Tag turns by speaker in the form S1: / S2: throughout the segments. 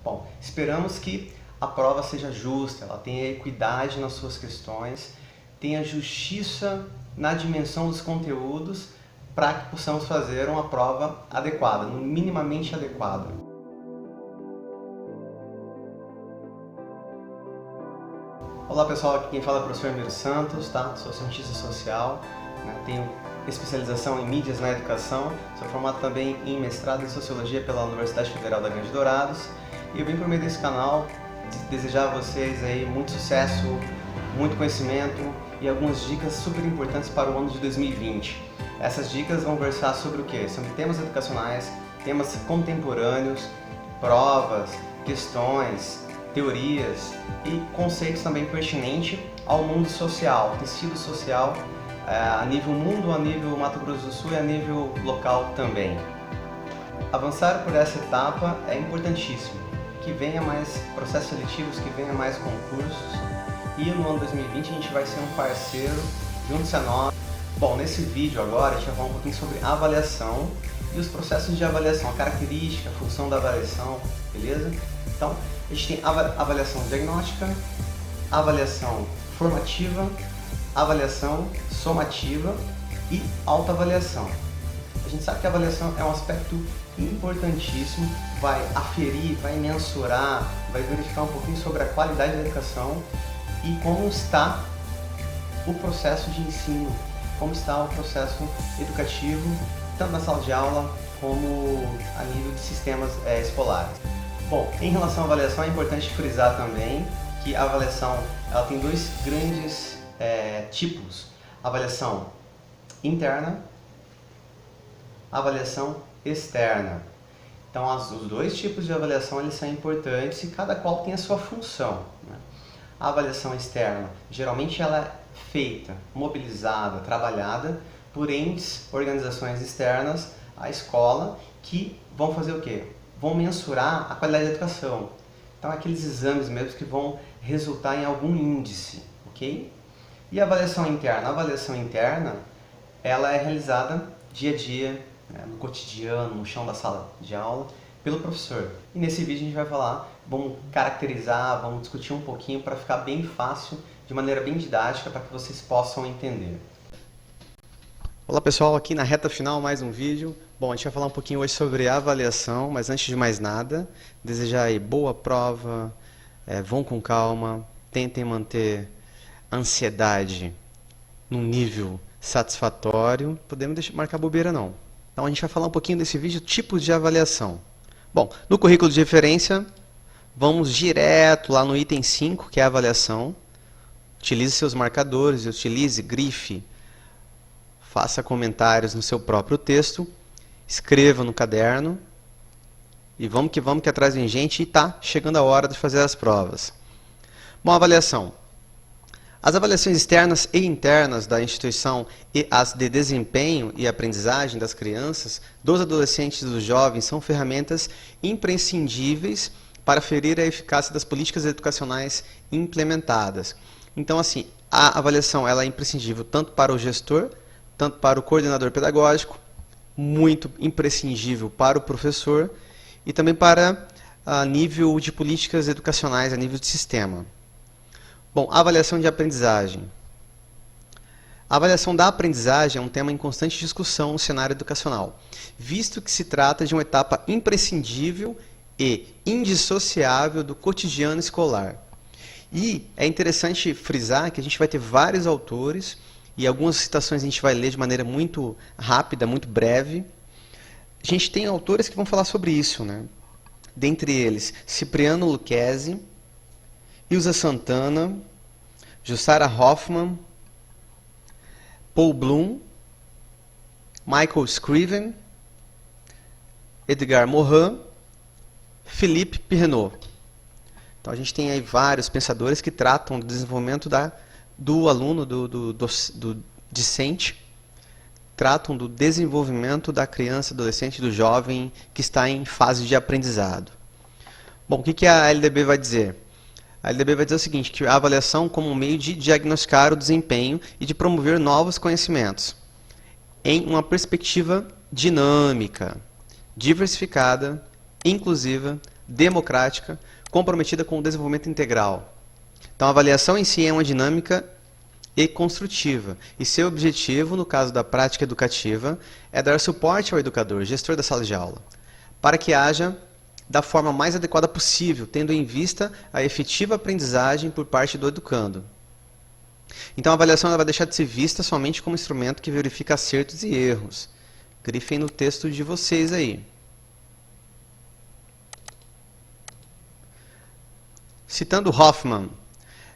S1: Bom, esperamos que a prova seja justa, ela tenha equidade nas suas questões, tenha justiça na dimensão dos conteúdos para que possamos fazer uma prova adequada, minimamente adequada. Olá pessoal, aqui quem fala é o professor Emílio Santos, tá? Sou cientista social, né? Tenho especialização em mídias na educação, sou formado também em mestrado em Sociologia pela Universidade Federal da Grande Dourados e eu vim por meio desse canal desejar a vocês aí muito sucesso, muito conhecimento e algumas dicas super importantes para o ano de 2020. Essas dicas vão versar sobre o quê? Sobre temas educacionais, temas contemporâneos, provas, questões, teorias e conceitos também pertinentes ao mundo social, tecido social, a nível mundo, a nível Mato Grosso do Sul e a nível local também. Avançar por essa etapa é importantíssimo, que venha mais processos seletivos, que venha mais concursos e no ano 2020 a gente vai ser um parceiro, junto-se a nós. Bom, nesse vídeo agora a gente vai falar um pouquinho sobre avaliação e os processos de avaliação, a característica, a função da avaliação, beleza? Então, a gente tem avaliação diagnóstica, avaliação formativa, avaliação somativa e autoavaliação. A gente sabe que a avaliação é um aspecto importantíssimo, vai aferir, vai mensurar, vai verificar um pouquinho sobre a qualidade da educação e como está o processo de ensino, como está o processo educativo, tanto na sala de aula como a nível de sistemas escolares. Bom, em relação à avaliação é importante frisar também que a avaliação ela tem dois grandes tipos, avaliação interna, avaliação externa. Então os dois tipos de avaliação eles são importantes e cada qual tem a sua função, né? A avaliação externa, geralmente ela é feita, mobilizada, trabalhada por entes, organizações externas à escola que vão fazer o quê? Vão mensurar a qualidade da educação. Então aqueles exames mesmo que vão resultar em algum índice, ok? E a avaliação interna? A avaliação interna ela é realizada dia a dia, né, no cotidiano, no chão da sala de aula, pelo professor. E nesse vídeo a gente vai falar, vamos caracterizar, vamos discutir um pouquinho para ficar bem fácil, de maneira bem didática, para que vocês possam entender. Olá pessoal, aqui na reta final mais um vídeo. Bom, a gente vai falar um pouquinho hoje sobre avaliação, mas antes de mais nada, desejar aí boa prova, vão com calma, tentem manter a ansiedade num nível satisfatório, podemos marcar bobeira não. Então a gente vai falar um pouquinho desse vídeo, tipos de avaliação. Bom, no currículo de referência, vamos direto lá no item 5, que é a avaliação. Utilize seus marcadores, utilize grife, faça comentários no seu próprio texto, escreva no caderno e vamos que atrás vem gente e está chegando a hora de fazer as provas. Bom, avaliação. As avaliações externas e internas da instituição e as de desempenho e aprendizagem das crianças, dos adolescentes e dos jovens são ferramentas imprescindíveis para aferir a eficácia das políticas educacionais implementadas. Então, assim, a avaliação ela é imprescindível tanto para o gestor, tanto para o coordenador pedagógico, muito imprescindível para o professor e também para a nível de políticas educacionais, a nível de sistema. Bom, avaliação de aprendizagem. A avaliação da aprendizagem é um tema em constante discussão no cenário educacional, visto que se trata de uma etapa imprescindível e indissociável do cotidiano escolar. E é interessante frisar que a gente vai ter vários autores e algumas citações a gente vai ler de maneira muito rápida, muito breve. A gente tem autores que vão falar sobre isso, né? Dentre eles, Cipriano Lucchesi, Ilza Santana, Jussara Hoffmann, Paul Bloom, Michael Scriven, Edgar Morin, Philippe Pirnot. Então a gente tem aí vários pensadores que tratam do desenvolvimento do aluno, do discente, tratam do desenvolvimento da criança, adolescente, do jovem que está em fase de aprendizado. Bom, o que a LDB vai dizer? A LDB vai dizer o seguinte, que a avaliação como um meio de diagnosticar o desempenho e de promover novos conhecimentos em uma perspectiva dinâmica, diversificada, inclusiva, democrática, comprometida com o desenvolvimento integral. Então, a avaliação em si é uma dinâmica e construtiva, e seu objetivo, no caso da prática educativa, é dar suporte ao educador, gestor da sala de aula, para que haja da forma mais adequada possível, tendo em vista a efetiva aprendizagem por parte do educando. Então, a avaliação ela vai deixar de ser vista somente como instrumento que verifica acertos e erros. Grifem no texto de vocês aí. Citando Hoffman,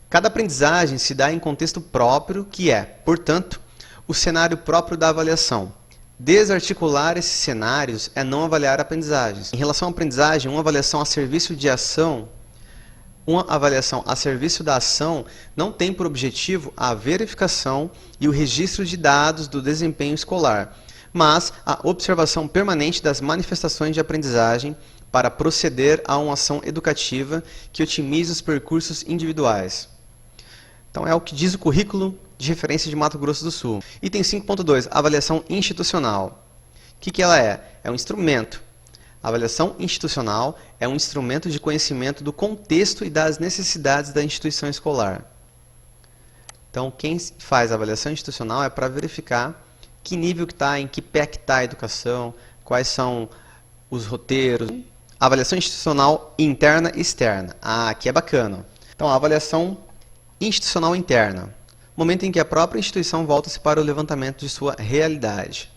S1: cada aprendizagem se dá em contexto próprio, que é, portanto, o cenário próprio da avaliação. Desarticular esses cenários é não avaliar aprendizagens. Em relação à aprendizagem, uma avaliação a serviço de ação, uma avaliação a serviço da ação não tem por objetivo a verificação e o registro de dados do desempenho escolar, mas a observação permanente das manifestações de aprendizagem para proceder a uma ação educativa que otimize os percursos individuais. Então é o que diz o currículo de referência de Mato Grosso do Sul. Item 5.2, avaliação institucional. O que ela é? É um instrumento. A avaliação institucional é um instrumento de conhecimento do contexto e das necessidades da instituição escolar. Então, quem faz a avaliação institucional é para verificar que nível que está, em que pé que está a educação, quais são os roteiros. Avaliação institucional interna e externa. Aqui é bacana. Então, a avaliação institucional interna. Momento em que a própria instituição volta-se para o levantamento de sua realidade.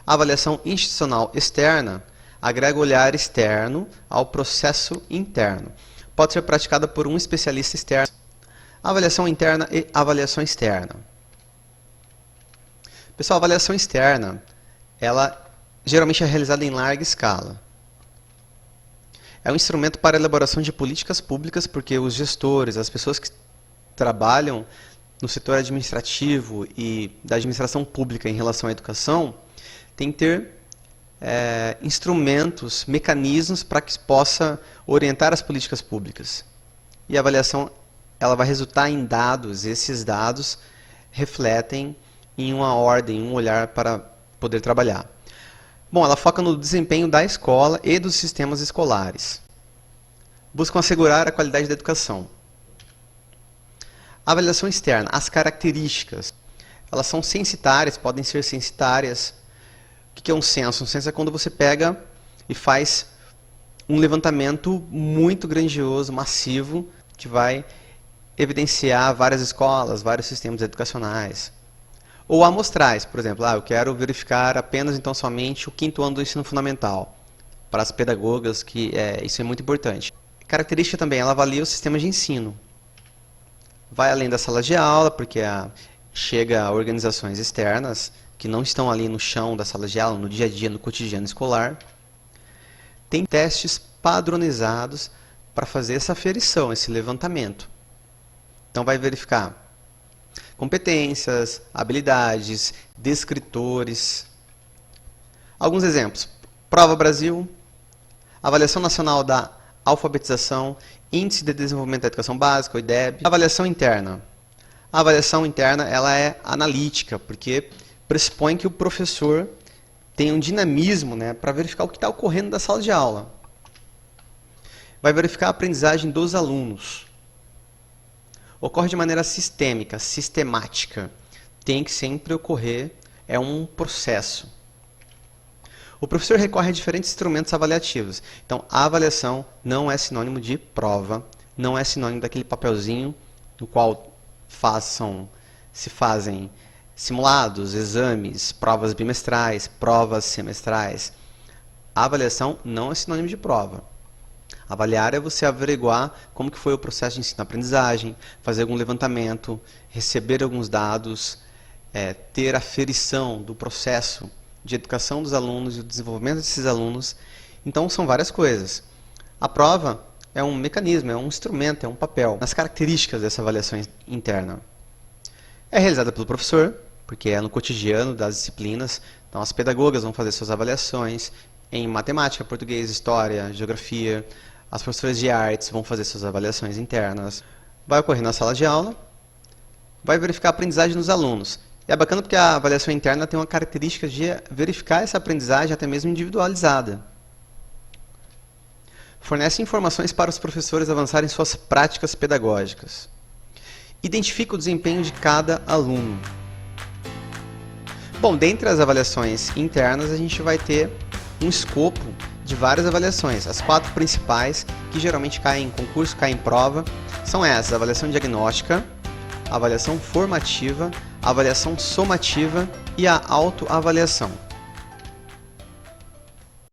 S1: A avaliação institucional externa agrega olhar externo ao processo interno. Pode ser praticada por um especialista externo. Avaliação interna e avaliação externa. Pessoal, a avaliação externa, ela geralmente é realizada em larga escala. É um instrumento para a elaboração de políticas públicas, porque os gestores, as pessoas que trabalham no setor administrativo e da administração pública em relação à educação, têm que ter instrumentos, mecanismos para que possa orientar as políticas públicas. E a avaliação ela vai resultar em dados, esses dados refletem em uma ordem, um olhar para poder trabalhar. Bom, ela foca no desempenho da escola e dos sistemas escolares. Buscam assegurar a qualidade da educação. A avaliação externa, as características, elas são censitárias, podem ser censitárias. O que é um censo? Um censo é quando você pega e faz um levantamento muito grandioso, massivo, que vai evidenciar várias escolas, vários sistemas educacionais. Ou amostrais, por exemplo, eu quero verificar apenas, então, somente o 5º ano do ensino fundamental. Para as pedagogas, que isso é muito importante. Característica também, ela avalia o sistema de ensino. Vai além da sala de aula, porque chega a organizações externas, que não estão ali no chão da sala de aula, no dia a dia, no cotidiano escolar. Tem testes padronizados para fazer essa aferição, esse levantamento. Então vai verificar competências, habilidades, descritores. Alguns exemplos. Prova Brasil, Avaliação Nacional da Alfabetização, Índice de Desenvolvimento da Educação Básica, o IDEB. Avaliação interna. A avaliação interna ela é analítica, porque pressupõe que o professor tem um dinamismo, para verificar o que está ocorrendo na sala de aula. Vai verificar a aprendizagem dos alunos. Ocorre de maneira sistêmica, sistemática. Tem que sempre ocorrer, é um processo. O professor recorre a diferentes instrumentos avaliativos. Então, a avaliação não é sinônimo de prova, não é sinônimo daquele papelzinho no qual se fazem simulados, exames, provas bimestrais, provas semestrais. A avaliação não é sinônimo de prova. Avaliar é você averiguar como que foi o processo de ensino-aprendizagem, fazer algum levantamento, receber alguns dados, ter aferição do processo de educação dos alunos e o desenvolvimento desses alunos. Então, são várias coisas. A prova é um mecanismo, é um instrumento, é um papel. As características dessa avaliação interna. É realizada pelo professor, porque é no cotidiano das disciplinas. Então, as pedagogas vão fazer suas avaliações em matemática, português, história, geografia. As professoras de artes vão fazer suas avaliações internas. Vai ocorrer na sala de aula. Vai verificar a aprendizagem dos alunos. E é bacana porque a avaliação interna tem uma característica de verificar essa aprendizagem até mesmo individualizada. Fornece informações para os professores avançarem suas práticas pedagógicas. Identifica o desempenho de cada aluno. Bom, dentre as avaliações internas, a gente vai ter um escopo de várias avaliações. As 4 principais, que geralmente caem em concurso, caem em prova, são essas: a avaliação diagnóstica, a avaliação formativa, a avaliação somativa e a autoavaliação.